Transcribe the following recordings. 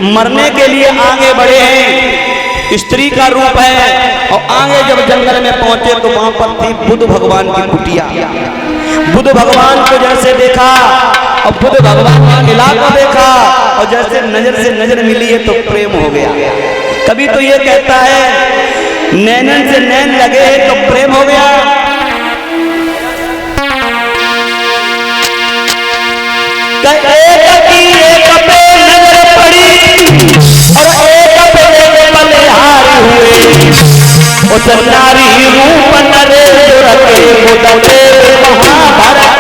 मरने के लिए आगे बढ़े हैं, स्त्री का रूप है। और आगे जब जंगल में पहुंचे तो वहां पर थी बुद्ध भगवान की कुटिया। बुद्ध भगवान को जैसे देखा और बुद्ध भगवान का इलाका देखा और जैसे नजर से नजर मिली है तो प्रेम हो गया। कभी तो ये कहता है नैनन से नैन लगे तो प्रेम हो गया। एक की एक पे नजर पड़ी और एक पे बलिहारी हुए। उस नारी रूप नरे रखे बुदले महाभारत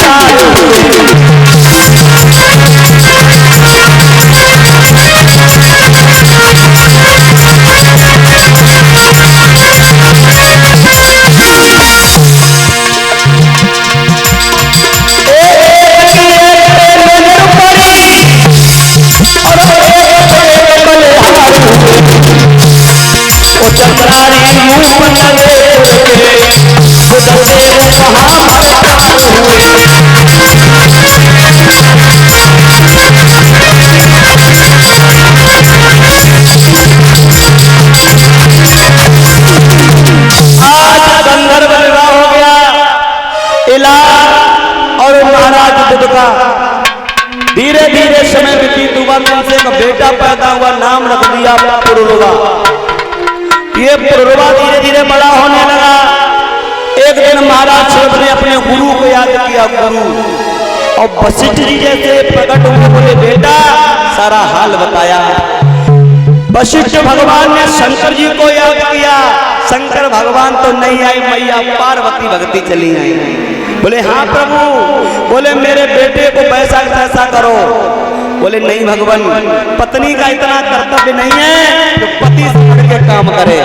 धीरे धीरे समय व्यतीत हुआ, तुमसे का बेटा पैदा हुआ, नाम रख दिया पुरुरवा। ये पुरुरवा धीरे धीरे बड़ा होने लगा। एक दिन महाराज शिव ने अपने गुरु को याद किया, गुरु। और वशिष्ठ जी जैसे प्रकट हुए, बोले बेटा सारा हाल बताया। वशिष्ठ भगवान ने शंकर जी को याद किया। शंकर भगवान तो नहीं आई, मैया पार्वती भगती चली आई। बोले हाँ प्रभु। बोले मेरे बेटे को पैसा कैसा करो। बोले नहीं भगवान, पत्नी का इतना कर्तव्य नहीं है तो पति से के काम करे,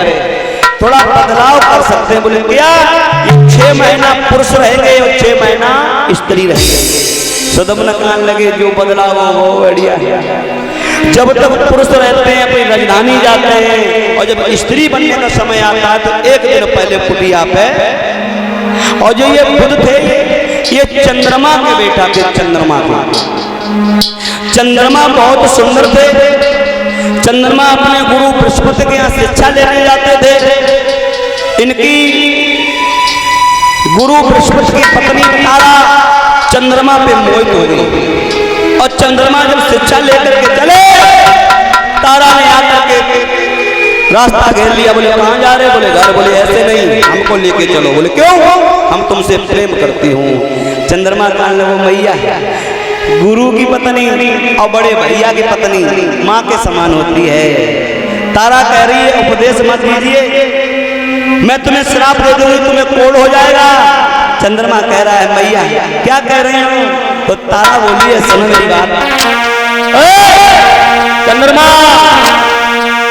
थोड़ा बदलाव कर सकते हैं। बोले क्या? 6 महीना पुरुष रहेंगे और 6 महीना स्त्री रहेंगे। सदम कान लगे जो बदलाव हो बढ़िया है। जब तक पुरुष रहते हैं अपनी राजधानी जाते हैं और जब स्त्री बनने का समय आता है तो एक दिन पहले कुटिया पे। और जो ये बुद्ध थे ये चंद्रमा के बेटा थे। चंद्रमा बहुत सुंदर थे। चंद्रमा अपने गुरु बृहस्पति के यहाँ शिक्षा लेने जाते थे। इनकी गुरु बृहस्पति की पत्नी तारा चंद्रमा पे मोहित हो गई। और चंद्रमा जब शिक्षा लेकर के चले, तारा ने आकर के रास्ता घेर लिया। बोले कहाँ जा रहे? बोले घर। बोले ऐसे नहीं, हमको लेके चलो। बोले क्यों? हम तुमसे प्रेम करती हूँ। चंद्रमा कान वो मैया है, गुरु की पत्नी और बड़े भैया की पत्नी माँ के समान होती है। तारा कह रही है उपदेश मत दीजिए, मैं तुम्हें श्राप दे दूंगी, तुम्हें कोढ़ हो जाएगा। चंद्रमा कह रहा है मैया क्या कह रहे हो? तो तारा बोली है सुनो मेरी बात। चंद्रमा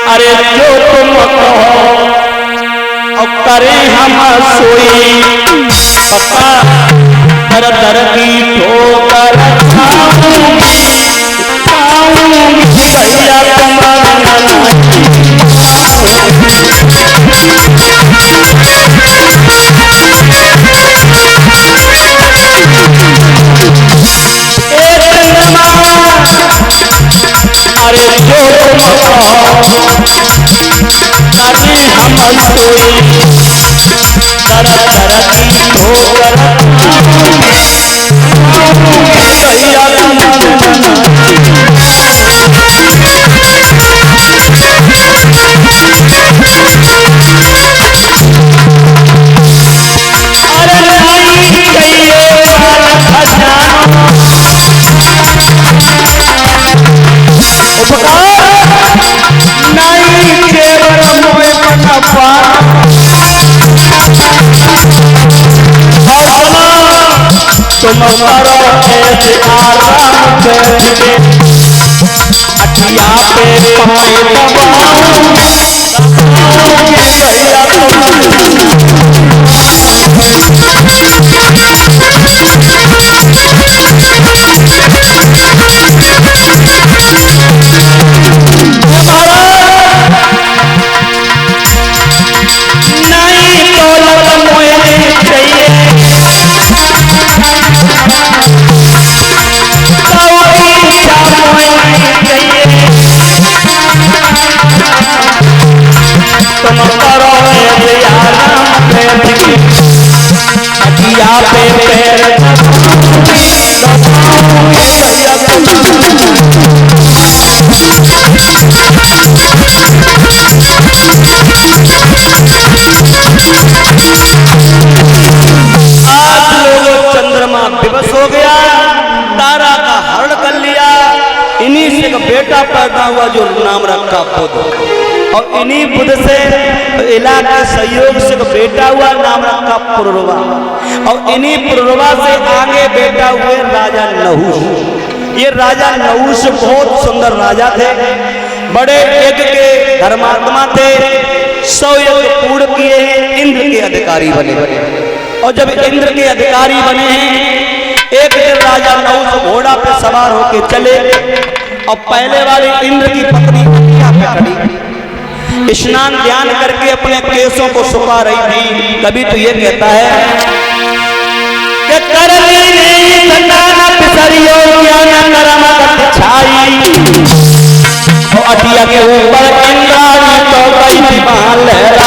अरे जो तुम कहो और करे हम सोई, पप्पा दर दर की ठोकर खाऊंगी भैया तुम्हारा अरे जो तुम कहो करे हम सोई, दर दर की ठोकर भैया तुम करो ऐसे आराम बैठे, अठिया पे पाए दबाऊंगी भैया नहीं तो लग मुझे चाहिए तो चंद्रमा विवश हो गया, तारा का हरण कर लिया। इन्हीं से एक बेटा पैदा हुआ जो नाम रखा बुध, और इन्हीं बुध से इला के सहयोग से एक बेटा हुआ, नाम रखा पुरुरवा, और इन्हीं पुरुरवा से आगे बेटा हुए राजा नहुष। ये राजा नहुष बहुत सुंदर राजा थे, बड़े यज्ञ के धर्मात्मा थे, 100 यज्ञ पूर्ण किए हैं, इंद्र के अधिकारी बने। और जब इंद्र के अधिकारी बने हैं, एक दिन राजा नहुष घोड़ा पे सवार होके चले, और पहले वाली इंद्र की पत्नी अतिया पे खड़ी स्नान ध्यान करके अपने केसों को सुखा रही थी। कभी तो ये कहता है कि अतिया के ऊपर इंद्राणी तो कई विमान लहराई।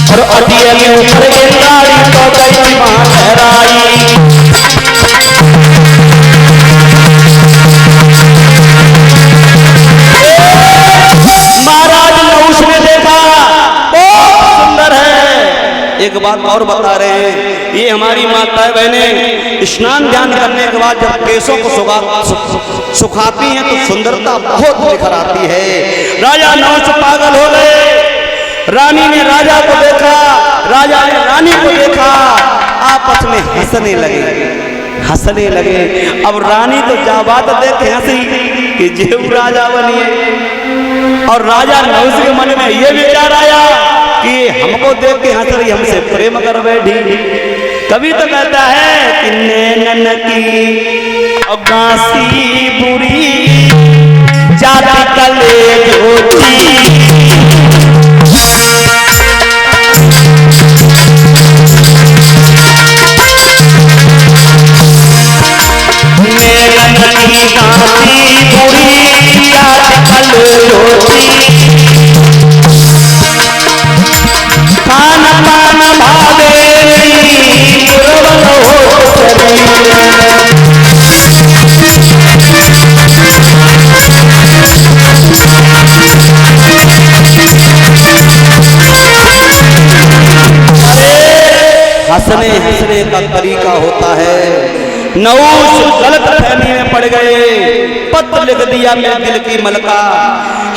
और अतिया के ऊपर इंद्राणी तो कई विमान लहराई। महाराज नहुष ने देखा बहुत सुंदर है। एक बात और बता रहे हैं, ये हमारी माताएं बहनें स्नान ध्यान करने के बाद जब केसों को सुखाती हैं तो सुंदरता बहुत निखर आती है। राजा नहुष पागल हो गए। रानी ने राजा को देखा, राजा ने रानी को देखा, आपस में हंसने लगे। अब रानी तो जा बात देख के हंसी कि जेऊ राजा बनिए, और राजा नहुष के मन में ये विचार आया कि हमको देख के हंस रही, हमसे प्रेम कर बैठी। कभी तो कहता है कि नैनन की गासी बुरी जाती कले जोची, खाना पाना भावे हंसने का तरीका होता है। नहुष गलत फहमी में पड़ गए, पत्र लिख दिया मेरे दिल की मलका,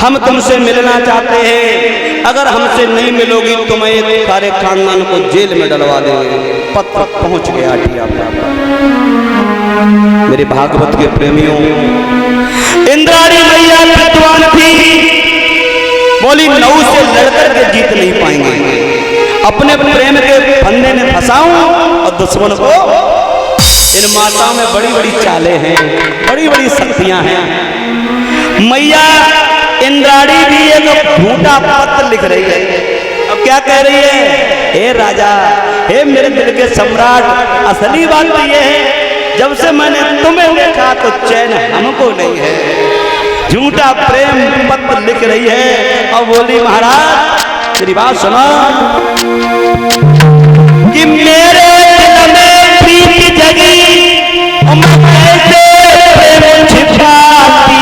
हम तुमसे मिलना चाहते हैं, अगर हमसे नहीं मिलोगी तो मैं एक सारे खानदान को जेल में डलवा देंगे। पत्र पहुंच गया अटिया पर। मेरे भागवत के प्रेमियों, इंद्राणी मैया विद्वान थी, बोली नहुष से लड़कर के जीत नहीं पाएंगे, अपने प्रेम के फंदे में फंसाऊं और दुश्मन को। इन माताओं में बड़ी बड़ी चालें हैं, बड़ी बड़ी शक्तियां हैं। मैया इंद्राणी भी एक झूठा पत्र लिख रही है। अब क्या कह रही है? हे राजा, हे मेरे दिल के सम्राट, असली बात तो ये है, जब से मैंने तुम्हें देखा तो चैन हमको नहीं है। झूठा प्रेम पत्र लिख रही है और बोली महाराज मेरी बात सुनो कि मेरे दिल में प्रीति जगी और मैं कैसे प्रेम छिपाती,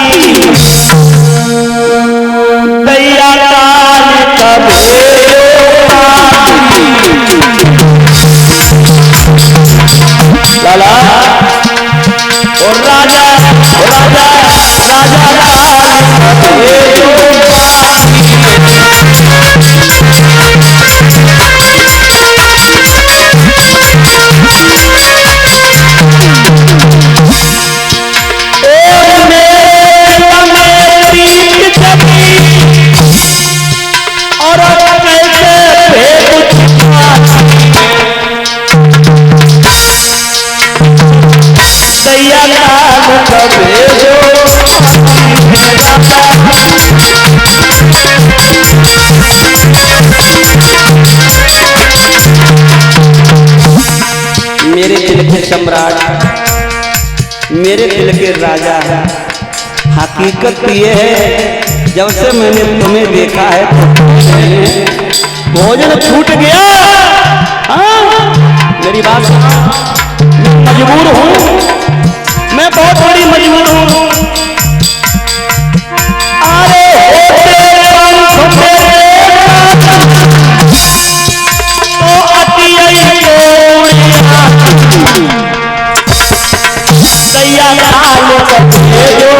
दैया काल कभी लाला और राजा राजा राजा दैया मेरे दिल के सम्राट, मेरे दिल के राजा, हकीकत ये है जब से मैंने तुम्हें देखा है तो भोजन छूट गया। हाँ मेरी बात सुनो, मजबूर हूँ मैं, बहुत बड़ी मजबूर हूँ। अरे होते तो अति दैया लाल बच्चे जो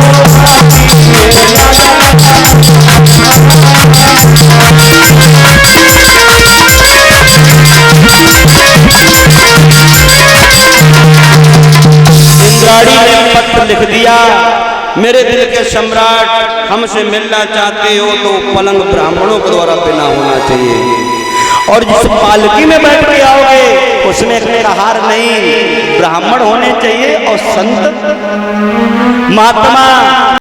इंद्राणी ने पत्र लिख दिया, मेरे दिल के सम्राट हमसे मिलना चाहते हो तो पलंग ब्राह्मणों के द्वारा बिना होना चाहिए, और जिस पालकी में बैठ के आओगे उसमें कहार नहीं, ब्राह्मण होने चाहिए और संत महात्मा